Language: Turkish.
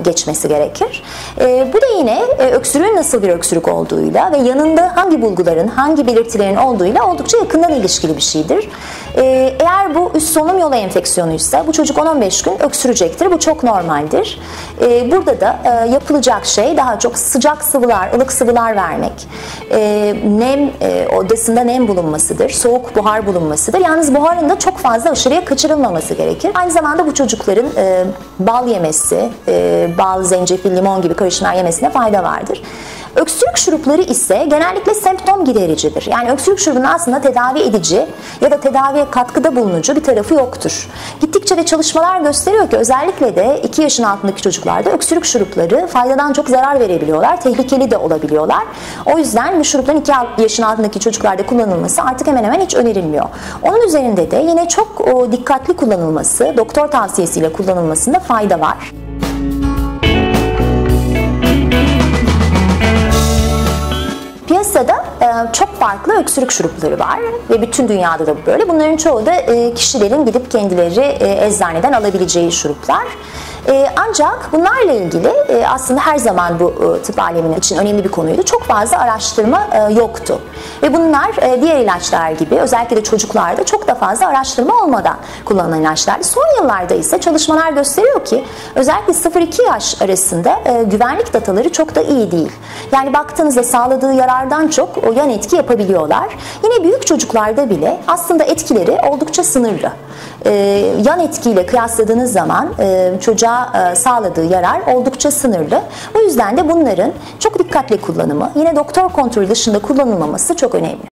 geçmesi gerekir. Bu da yine öksürüğün nasıl bir öksürük olduğuyla ve yanında hangi bulguların, hangi belirtilerin olduğuyla oldukça yakından ilişkili bir şeydir. Eğer bu üst solunum yolu enfeksiyonuysa bu çocuk 10-15 gün öksürecektir. Bu çok normaldir. Burada da yapılacak şey daha çok sıcak sıvılar, ılık sıvılar vermek. Nem, odasında nem bulunmasıdır. Soğuk buhar bulunmasıdır. Yalnız buharın da çok fazla aşırıya kaçırılmaması gerekir. Aynı zamanda bu çocukların bal yemesi, bal, zencefil, limon gibi karışımlar yemesine fayda vardır. Öksürük şurupları ise genellikle semptom gidericidir. Yani öksürük şurubunun aslında tedavi edici ya da tedaviye katkıda bulunucu bir tarafı yoktur. Gittikçe de çalışmalar gösteriyor ki özellikle de 2 yaşın altındaki çocuklarda öksürük şurupları faydadan çok zarar verebiliyorlar, tehlikeli de olabiliyorlar. O yüzden bu şurupların 2 yaşın altındaki çocuklarda kullanılması artık hemen hemen hiç önerilmiyor. Onun üzerinde de yine çok dikkatli kullanılması, doktor tavsiyesiyle kullanılmasında fayda var. Piyasada çok farklı öksürük şurupları var ve bütün dünyada da bu böyle. Bunların çoğu da kişilerin gidip kendileri eczaneden alabileceği şuruplar. Ancak bunlarla ilgili aslında her zaman bu tıp aleminin için önemli bir konuydu. Çok fazla araştırma yoktu. Ve bunlar diğer ilaçlar gibi özellikle de çocuklarda çok da fazla araştırma olmadan kullanılan ilaçlardı. Son yıllarda ise çalışmalar gösteriyor ki özellikle 0-2 yaş arasında güvenlik dataları çok da iyi değil. Yani baktığınızda sağladığı yarardan çok yan etki yapabiliyorlar. Yine büyük çocuklarda bile aslında etkileri oldukça sınırlı. Yan etkiyle kıyasladığınız zaman çocuğa sağladığı yarar oldukça sınırlı. O yüzden de bunların çok dikkatli kullanımı, yine doktor kontrolü dışında kullanılmaması çok önemli.